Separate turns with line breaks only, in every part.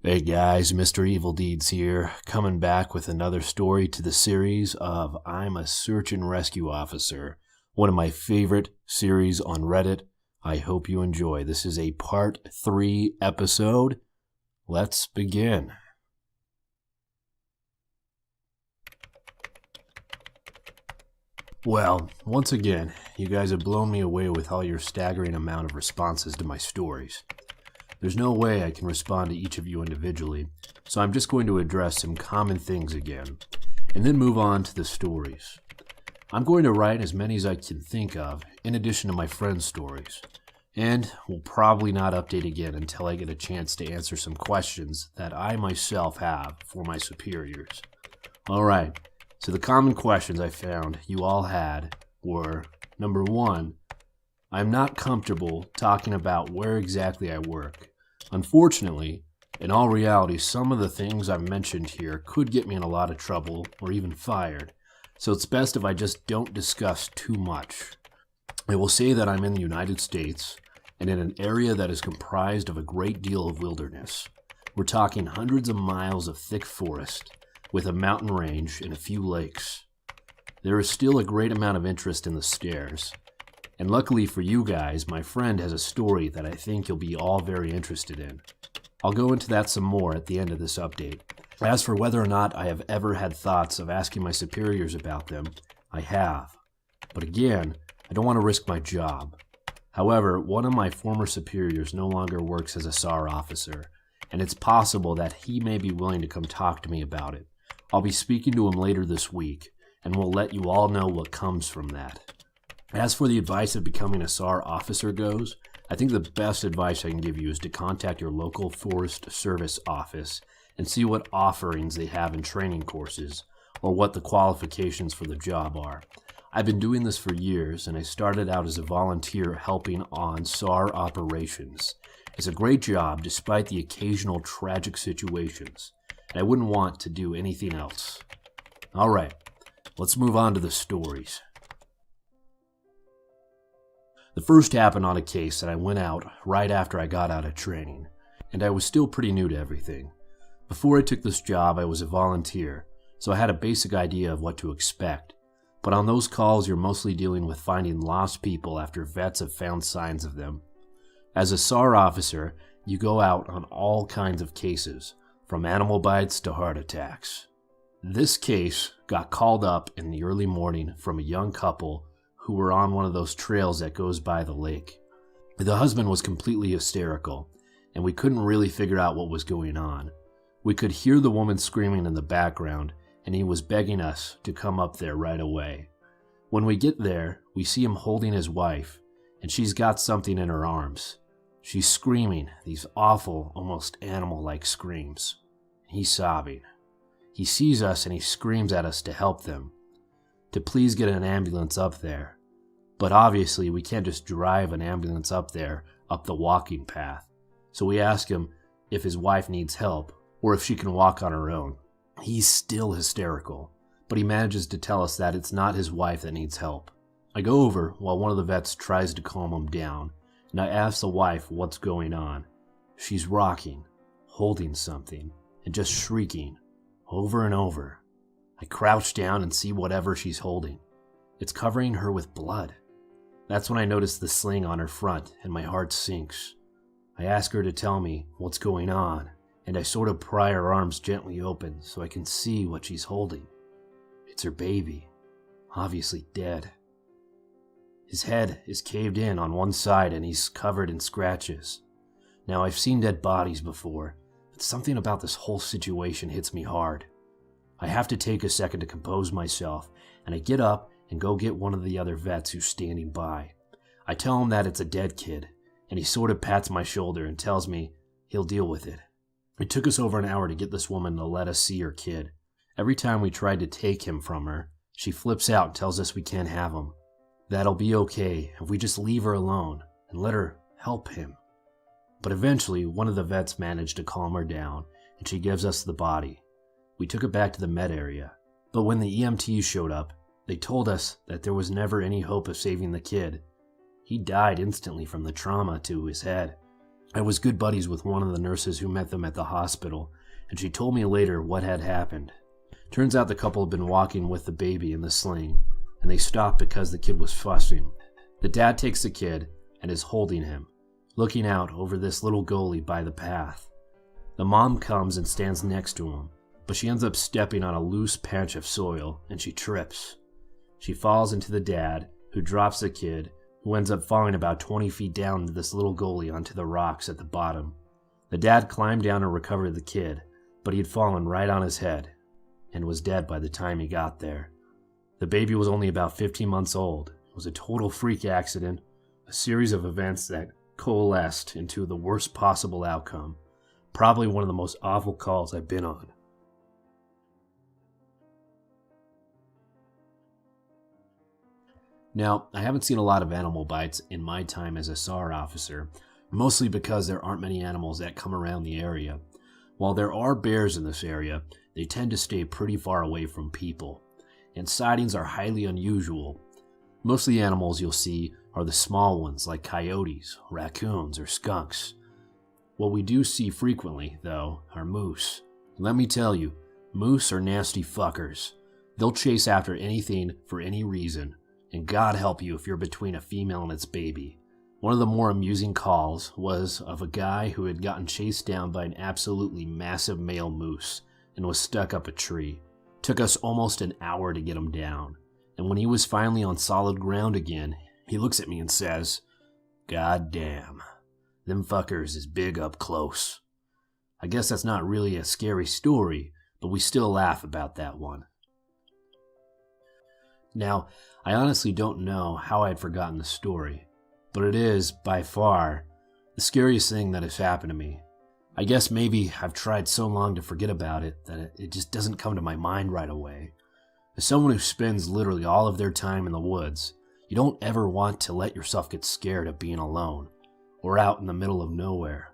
Hey guys, Mr. Evil Deeds here, coming back with another story to the series of I'm a Search and Rescue Officer, one of my favorite series on Reddit. I hope you enjoy. This is a part 3 episode. Let's begin. Well, once again, you guys have blown me away with all your staggering amount of responses to my stories. There's no way I can respond to each of you individually, so I'm just going to address some common things again, and then move on to the stories. I'm going to write as many as I can think of, in addition to my friends' stories, and will probably not update again until I get a chance to answer some questions that I myself have for my superiors. Alright, so the common questions I found you all had were, number 1, I'm not comfortable talking about where exactly I work. Unfortunately, in all reality, some of the things I've mentioned here could get me in a lot of trouble or even fired, so it's best if I just don't discuss too much. I will say that I'm in the United States and in an area that is comprised of a great deal of wilderness. We're talking hundreds of miles of thick forest with a mountain range and a few lakes. There is still a great amount of interest in the stairs. And luckily for you guys, my friend has a story that I think you'll be all very interested in. I'll go into that some more at the end of this update. As for whether or not I have ever had thoughts of asking my superiors about them, I have. But again, I don't want to risk my job. However, one of my former superiors no longer works as a SAR officer, and it's possible that he may be willing to come talk to me about it. I'll be speaking to him later this week, and we'll let you all know what comes from that. As for the advice of becoming a SAR officer goes, I think the best advice I can give you is to contact your local Forest Service office and see what offerings they have in training courses or what the qualifications for the job are. I've been doing this for years, and I started out as a volunteer helping on SAR operations. It's a great job despite the occasional tragic situations, and I wouldn't want to do anything else. Alright, let's move on to the stories. The first happened on a case that I went out right after I got out of training, and I was still pretty new to everything. Before I took this job, I was a volunteer, so I had a basic idea of what to expect. But on those calls, you're mostly dealing with finding lost people after vets have found signs of them. As a SAR officer, you go out on all kinds of cases, from animal bites to heart attacks. This case got called up in the early morning from a young couple who were on one of those trails that goes by the lake. The husband was completely hysterical, and we couldn't really figure out what was going on. We could hear the woman screaming in the background, and he was begging us to come up there right away. When we get there, we see him holding his wife, and she's got something in her arms. She's screaming these awful, almost animal-like screams. He's sobbing. He sees us and he screams at us to help them, to please get an ambulance up there. But obviously we can't just drive an ambulance up there, up the walking path. So we ask him if his wife needs help, or if she can walk on her own. He's still hysterical, but he manages to tell us that it's not his wife that needs help. I go over while one of the vets tries to calm him down, and I ask the wife what's going on. She's rocking, holding something, and just shrieking, over and over. I crouch down and see whatever she's holding. It's covering her with blood. That's when I notice the sling on her front, and my heart sinks. I ask her to tell me what's going on, and I sort of pry her arms gently open so I can see what she's holding. It's her baby, obviously dead. His head is caved in on one side and he's covered in scratches. Now, I've seen dead bodies before, but something about this whole situation hits me hard. I have to take a second to compose myself, and I get up and go get one of the other vets who's standing by. I tell him that it's a dead kid, and he sort of pats my shoulder and tells me he'll deal with it. It took us over an hour to get this woman to let us see her kid. Every time we tried to take him from her, she flips out and tells us we can't have him. That'll be okay if we just leave her alone and let her help him. But eventually, one of the vets managed to calm her down, and she gives us the body. We took it back to the med area, but when the EMTs showed up, they told us that there was never any hope of saving the kid. He died instantly from the trauma to his head. I was good buddies with one of the nurses who met them at the hospital, and she told me later what had happened. Turns out the couple had been walking with the baby in the sling, and they stopped because the kid was fussing. The dad takes the kid and is holding him, looking out over this little gully by the path. The mom comes and stands next to him, but she ends up stepping on a loose patch of soil and she trips. She falls into the dad, who drops the kid, who ends up falling about 20 feet down into this little gully onto the rocks at the bottom. The dad climbed down and recovered the kid, but he had fallen right on his head and was dead by the time he got there. The baby was only about 15 months old. It was a total freak accident, a series of events that coalesced into the worst possible outcome. Probably one of the most awful calls I've been on. Now, I haven't seen a lot of animal bites in my time as a SAR officer, mostly because there aren't many animals that come around the area. While there are bears in this area, they tend to stay pretty far away from people, and sightings are highly unusual. Most of the animals you'll see are the small ones like coyotes, raccoons, or skunks. What we do see frequently, though, are moose. Let me tell you, moose are nasty fuckers. They'll chase after anything for any reason, and God help you if you're between a female and its baby. One of the more amusing calls was of a guy who had gotten chased down by an absolutely massive male moose and was stuck up a tree. Took us almost an hour to get him down, and when he was finally on solid ground again, he looks at me and says, "God damn, them fuckers is big up close." I guess that's not really a scary story, but we still laugh about that one. Now, I honestly don't know how I had forgotten the story, but it is, by far, the scariest thing that has happened to me. I guess maybe I've tried so long to forget about it that it just doesn't come to my mind right away. As someone who spends literally all of their time in the woods, you don't ever want to let yourself get scared of being alone, or out in the middle of nowhere.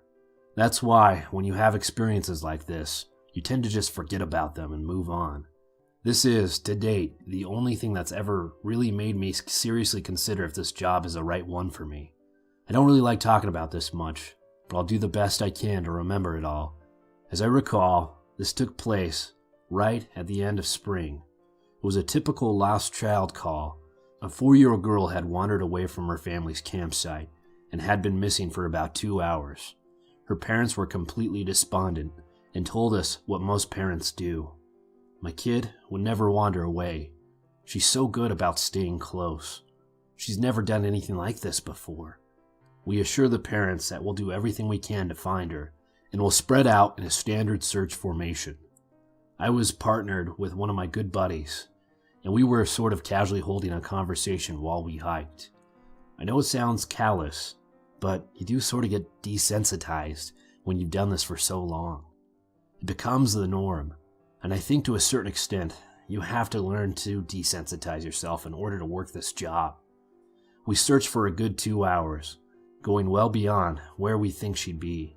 That's why, when you have experiences like this, you tend to just forget about them and move on. This is, to date, the only thing that's ever really made me seriously consider if this job is the right one for me. I don't really like talking about this much, but I'll do the best I can to remember it all. As I recall, this took place right at the end of spring. It was a typical lost child call. A 4-year-old girl had wandered away from her family's campsite and had been missing for about 2 hours. Her parents were completely despondent and told us what most parents do. My kid would never wander away. She's so good about staying close. She's never done anything like this before. We assure the parents that we'll do everything we can to find her, and we'll spread out in a standard search formation. I was partnered with one of my good buddies, and we were sort of casually holding a conversation while we hiked. I know it sounds callous, but you do sort of get desensitized when you've done this for so long. It becomes the norm. And I think to a certain extent, you have to learn to desensitize yourself in order to work this job. We searched for a good 2 hours, going well beyond where we think she'd be.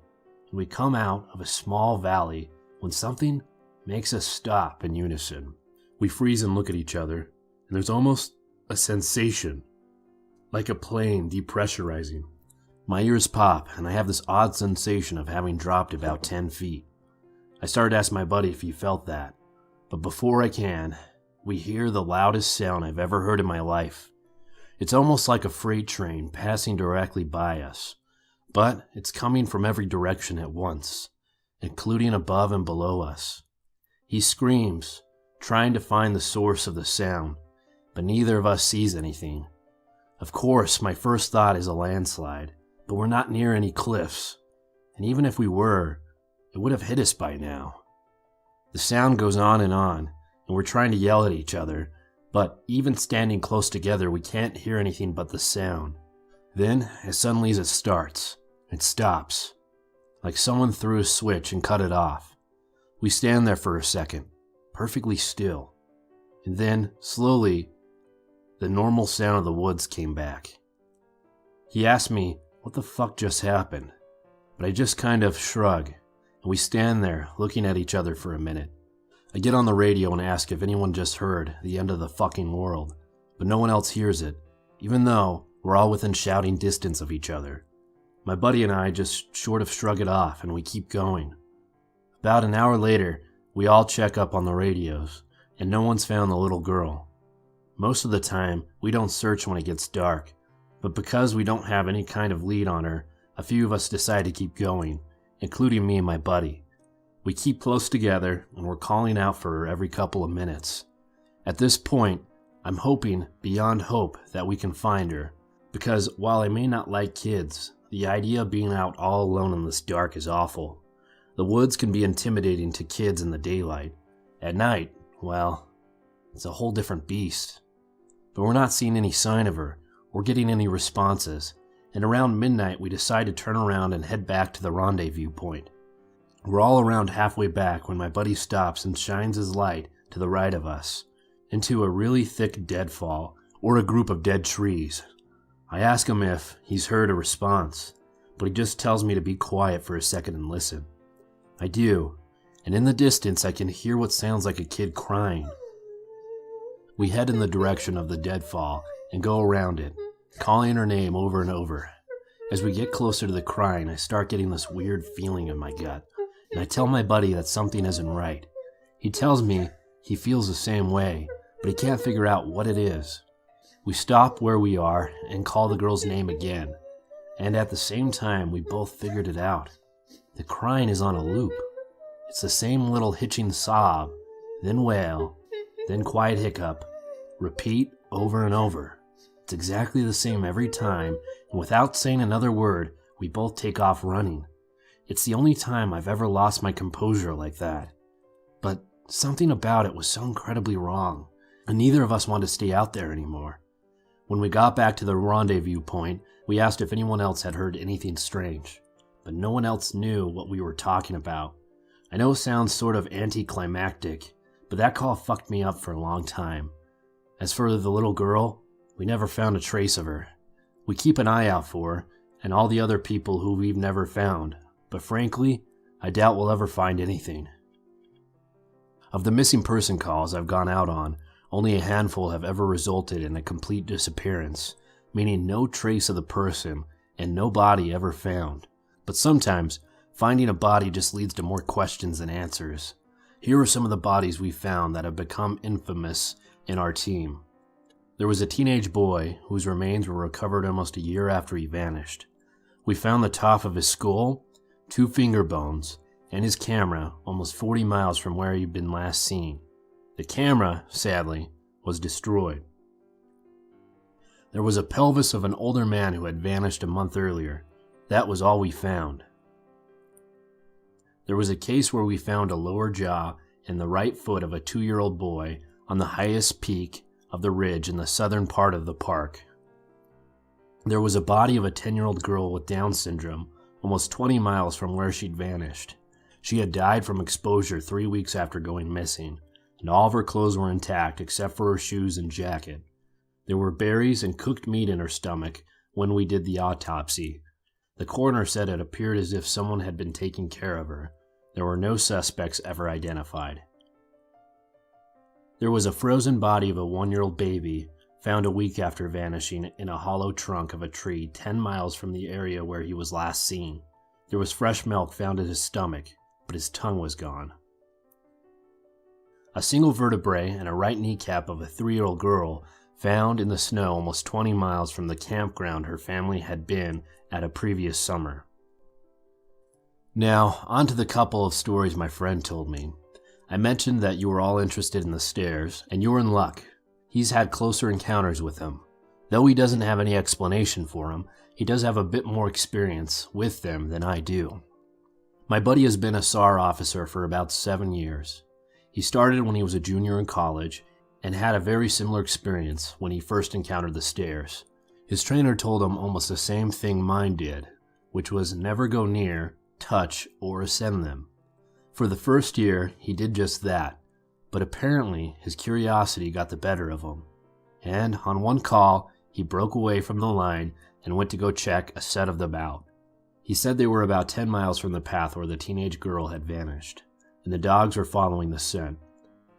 And we come out of a small valley when something makes us stop in unison. We freeze and look at each other, and there's almost a sensation, like a plane depressurizing. My ears pop, and I have this odd sensation of having dropped about 10 feet. I started to ask my buddy if he felt that, but before I can, we hear the loudest sound I've ever heard in my life. It's almost like a freight train passing directly by us, but it's coming from every direction at once, including above and below us. He screams, trying to find the source of the sound, but neither of us sees anything. Of course, my first thought is a landslide, but we're not near any cliffs, and even if we were, it would have hit us by now. The sound goes on, and we're trying to yell at each other, but even standing close together, we can't hear anything but the sound. Then, as suddenly as it starts, it stops, like someone threw a switch and cut it off. We stand there for a second, perfectly still, and then, slowly, the normal sound of the woods came back. He asked me what the fuck just happened, but I just kind of shrug. And we stand there, looking at each other for a minute. I get on the radio and ask if anyone just heard the end of the fucking world, but no one else hears it, even though we're all within shouting distance of each other. My buddy and I just sort of shrug it off and we keep going. About an hour later, we all check up on the radios, and no one's found the little girl. Most of the time, we don't search when it gets dark, but because we don't have any kind of lead on her, a few of us decide to keep going, including me and my buddy. We keep close together, and we're calling out for her every couple of minutes. At this point, I'm hoping beyond hope that we can find her, because while I may not like kids, the idea of being out all alone in this dark is awful. The woods can be intimidating to kids in the daylight. At night, well, it's a whole different beast. But we're not seeing any sign of her, or getting any responses, and around midnight we decide to turn around and head back to the rendezvous point. We're all around halfway back when my buddy stops and shines his light to the right of us, into a really thick deadfall, or a group of dead trees. I ask him if he's heard a response, but he just tells me to be quiet for a second and listen. I do, and in the distance I can hear what sounds like a kid crying. We head in the direction of the deadfall and go around it, calling her name over and over. As we get closer to the crying, I start getting this weird feeling in my gut, and I tell my buddy that something isn't right. He tells me he feels the same way, but he can't figure out what it is. We stop where we are and call the girl's name again, and at the same time we both figured it out. The crying is on a loop. It's the same little hitching sob, then wail, then quiet hiccup, repeat over and over. It's exactly the same every time, and without saying another word, we both take off running. It's the only time I've ever lost my composure like that. But something about it was so incredibly wrong, and neither of us wanted to stay out there anymore. When we got back to the rendezvous point, we asked if anyone else had heard anything strange, but no one else knew what we were talking about. I know it sounds sort of anticlimactic, but that call fucked me up for a long time. As for the little girl, we never found a trace of her. We keep an eye out for her, and all the other people who we've never found, but frankly, I doubt we'll ever find anything. Of the missing person calls I've gone out on, only a handful have ever resulted in a complete disappearance, meaning no trace of the person and no body ever found. But sometimes, finding a body just leads to more questions than answers. Here are some of the bodies we found that have become infamous in our team. There was a teenage boy whose remains were recovered almost a year after he vanished. We found the top of his skull, 2 finger bones, and his camera almost 40 miles from where he'd been last seen. The camera, sadly, was destroyed. There was a pelvis of an older man who had vanished a month earlier. That was all we found. There was a case where we found a lower jaw and the right foot of a 2-year-old boy on the highest peak of the ridge in the southern part of the park. There was a body of a 10-year-old girl with Down syndrome almost 20 miles from where she'd vanished. She had died from exposure 3 weeks after going missing, and all of her clothes were intact except for her shoes and jacket. There were berries and cooked meat in her stomach when we did the autopsy. The coroner said it appeared as if someone had been taking care of her. There were no suspects ever identified. There was a frozen body of a 1-year-old baby found a week after vanishing in a hollow trunk of a tree 10 miles from the area where he was last seen. There was fresh milk found in his stomach, but his tongue was gone. A single vertebrae and a right kneecap of a 3-year-old girl found in the snow almost 20 miles from the campground her family had been at a previous summer. Now, on to the couple of stories my friend told me. I mentioned that you were all interested in the stairs, and you're in luck. He's had closer encounters with them. Though he doesn't have any explanation for them, he does have a bit more experience with them than I do. My buddy has been a SAR officer for about 7 years. He started when he was a junior in college and had a very similar experience when he first encountered the stairs. His trainer told him almost the same thing mine did, which was never go near, touch, or ascend them. For the first year, he did just that, but apparently his curiosity got the better of him. And on one call, he broke away from the line and went to go check a set of them out. He said they were about 10 miles from the path where the teenage girl had vanished, and the dogs were following the scent.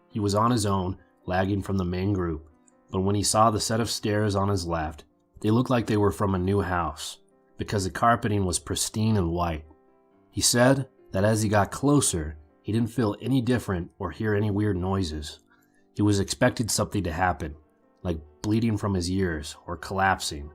He was on his own, lagging from the main group, but when he saw the set of stairs on his left, they looked like they were from a new house. because the carpeting was pristine and white. He said that as he got closer, he didn't feel any different or hear any weird noises. He was expecting something to happen, like bleeding from his ears or collapsing,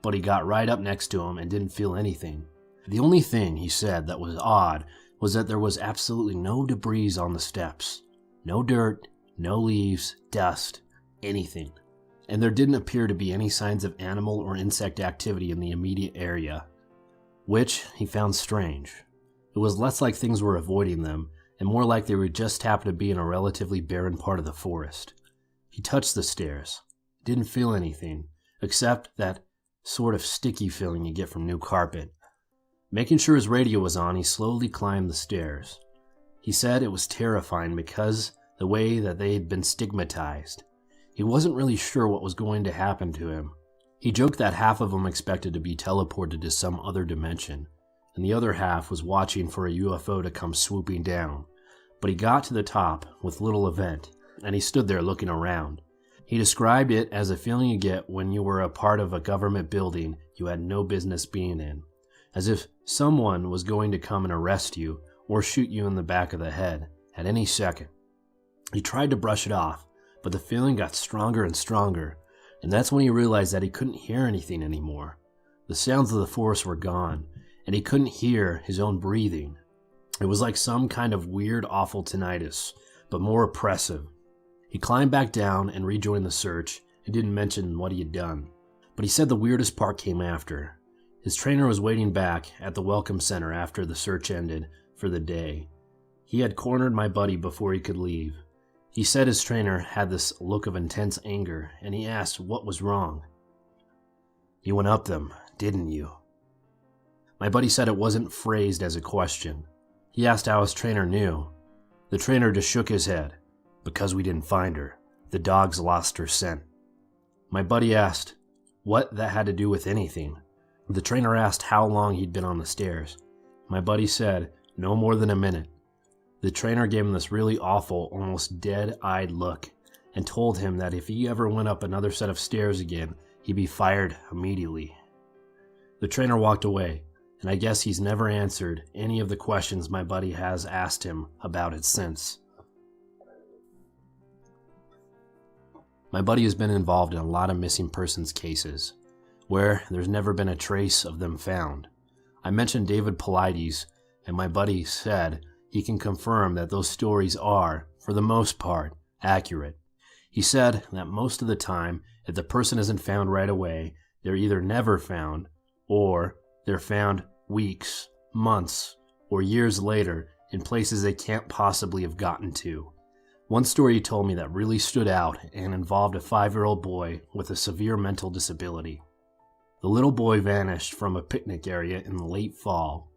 but he got right up next to him and didn't feel anything. The only thing, he said, that was odd was that there was absolutely no debris on the steps. No dirt, no leaves, dust, anything. And there didn't appear to be any signs of animal or insect activity in the immediate area, which he found strange. It was less like things were avoiding them, and more like they would just happen to be in a relatively barren part of the forest. He touched the stairs. Didn't feel anything, except that sort of sticky feeling you get from new carpet. Making sure his radio was on, he slowly climbed the stairs. He said it was terrifying because the way that they had been stigmatized. He wasn't really sure what was going to happen to him. He joked that half of them expected to be teleported to some other dimension, and the other half was watching for a UFO to come swooping down. But he got to the top with little event, and he stood there looking around. He described it as a feeling you get when you were a part of a government building you had no business being in, as if someone was going to come and arrest you or shoot you in the back of the head at any second. He tried to brush it off, but the feeling got stronger and stronger, and that's when he realized that he couldn't hear anything anymore. The sounds of the forest were gone, and he couldn't hear his own breathing. It was like some kind of weird, awful tinnitus, but more oppressive. He climbed back down and rejoined the search and didn't mention what he had done. But he said the weirdest part came after. His trainer was waiting back at the welcome center after the search ended for the day. He had cornered my buddy before he could leave. He said his trainer had this look of intense anger, and he asked what was wrong. "You went up them, didn't you?" My buddy said it wasn't phrased as a question. He asked how his trainer knew. The trainer just shook his head. "Because we didn't find her. The dogs lost her scent." My buddy asked what that had to do with anything. The trainer asked how long he'd been on the stairs. My buddy said no more than a minute. The trainer gave him this really awful, almost dead-eyed look and told him that if he ever went up another set of stairs again, he'd be fired immediately. The trainer walked away, and I guess he's never answered any of the questions my buddy has asked him about it since. My buddy has been involved in a lot of missing persons cases, where there's never been a trace of them found. I mentioned David Paulides, and my buddy said he can confirm that those stories are, for the most part, accurate. He said that most of the time, if the person isn't found right away, they're either never found, or they're found weeks, months, or years later in places they can't possibly have gotten to. One story he told me that really stood out and involved a 5-year-old boy with a severe mental disability. The little boy vanished from a picnic area in the late fall.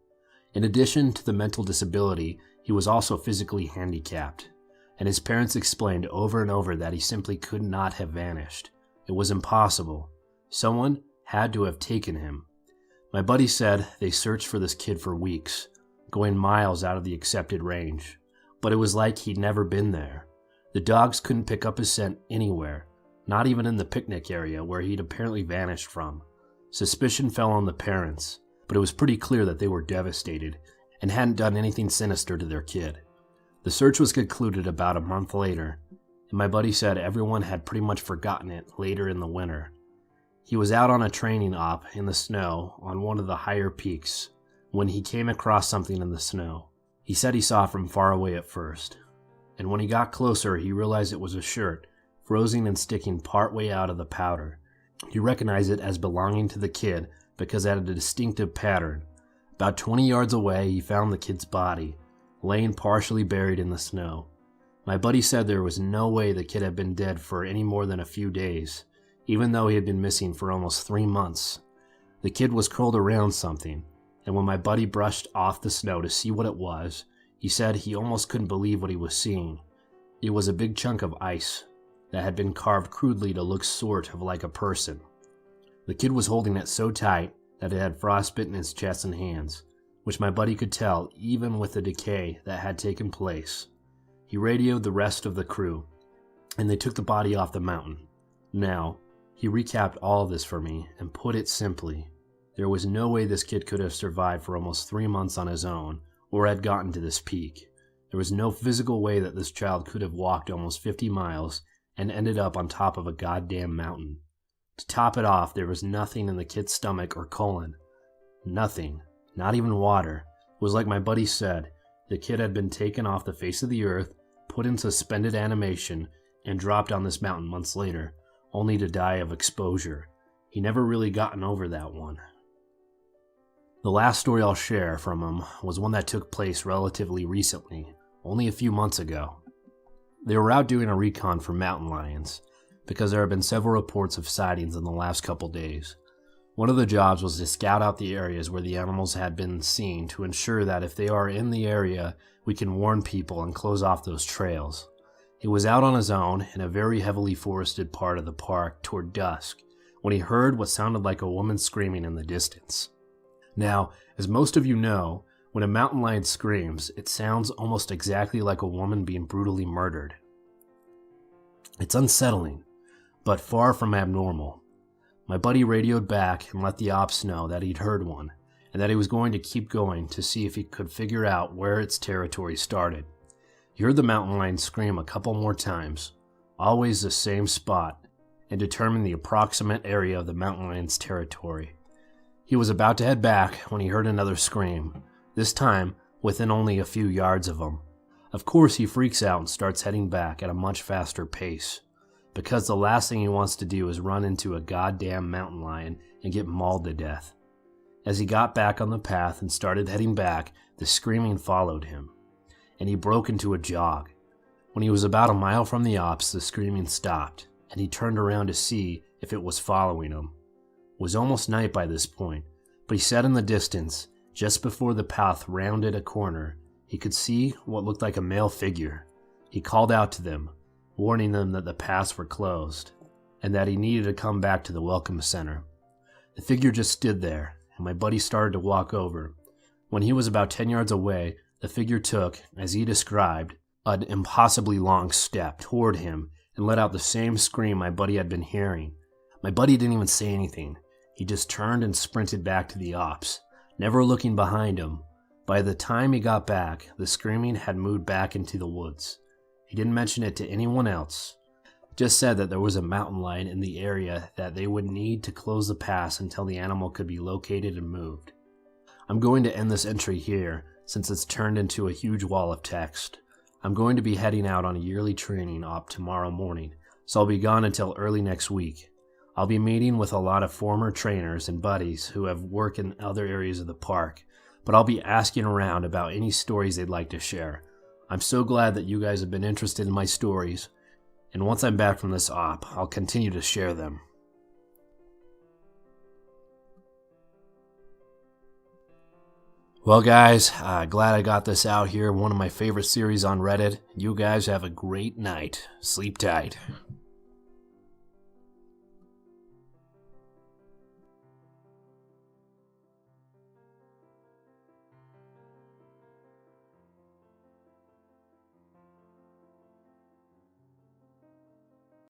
In addition to the mental disability, he was also physically handicapped, and his parents explained over and over that he simply could not have vanished. It was impossible. Someone had to have taken him. My buddy said they searched for this kid for weeks, going miles out of the accepted range, but it was like he'd never been there. The dogs couldn't pick up his scent anywhere, not even in the picnic area where he'd apparently vanished from. Suspicion fell on the parents, but it was pretty clear that they were devastated and hadn't done anything sinister to their kid. The search was concluded about a month later, and my buddy said everyone had pretty much forgotten it later in the winter. He was out on a training op in the snow on one of the higher peaks when he came across something in the snow. He said he saw it from far away at first, and when he got closer he realized it was a shirt, frozen and sticking partway out of the powder. He recognized it as belonging to the kid because it had a distinctive pattern. About 20 yards away he found the kid's body, laying partially buried in the snow. My buddy said there was no way the kid had been dead for any more than a few days, even though he had been missing for almost 3 months. The kid was curled around something, and when my buddy brushed off the snow to see what it was, he said he almost couldn't believe what he was seeing. It was a big chunk of ice that had been carved crudely to look sort of like a person. The kid was holding it so tight that it had frostbite in his chest and hands, which my buddy could tell even with the decay that had taken place. He radioed the rest of the crew, and they took the body off the mountain. Now, he recapped all of this for me and put it simply. There was no way this kid could have survived for almost 3 months on his own, or had gotten to this peak. There was no physical way that this child could have walked almost 50 miles and ended up on top of a goddamn mountain. To top it off, there was nothing in the kid's stomach or colon. Nothing. Not even water. It was like my buddy said, the kid had been taken off the face of the earth, put in suspended animation, and dropped on this mountain months later, only to die of exposure. He never really gotten over that one. The last story I'll share from him was one that took place relatively recently, only a few months ago. They were out doing a recon for mountain lions, because there have been several reports of sightings in the last couple days. One of the jobs was to scout out the areas where the animals had been seen to ensure that if they are in the area, we can warn people and close off those trails. He was out on his own in a very heavily forested part of the park toward dusk when he heard what sounded like a woman screaming in the distance. Now, as most of you know, when a mountain lion screams, it sounds almost exactly like a woman being brutally murdered. It's unsettling, but far from abnormal. My buddy radioed back and let the ops know that he'd heard one, and that he was going to keep going to see if he could figure out where its territory started. He heard the mountain lion scream a couple more times, always the same spot, and determined the approximate area of the mountain lion's territory. He was about to head back when he heard another scream, this time within only a few yards of him. Of course, he freaks out and starts heading back at a much faster pace, because the last thing he wants to do is run into a goddamn mountain lion and get mauled to death. As he got back on the path and started heading back, the screaming followed him, and he broke into a jog. When he was about a mile from the ops, the screaming stopped, and he turned around to see if it was following him. It was almost night by this point, but he said in the distance, just before the path rounded a corner, he could see what looked like a male figure. He called out to them, warning them that the paths were closed, and that he needed to come back to the welcome center. The figure just stood there, and my buddy started to walk over. When he was about 10 yards away, the figure took, as he described, an impossibly long step toward him and let out the same scream my buddy had been hearing. My buddy didn't even say anything. He just turned and sprinted back to the ops, never looking behind him. By the time he got back, the screaming had moved back into the woods. He didn't mention it to anyone else, just said that there was a mountain lion in the area that they would need to close the pass until the animal could be located and moved. I'm going to end this entry here, since it's turned into a huge wall of text. I'm going to be heading out on a yearly training op tomorrow morning, so I'll be gone until early next week. I'll be meeting with a lot of former trainers and buddies who have worked in other areas of the park, but I'll be asking around about any stories they'd like to share. I'm so glad that you guys have been interested in my stories, and once I'm back from this op, I'll continue to share them. Well guys, glad I got this out here, one of my favorite series on Reddit. You guys have a great night. Sleep tight.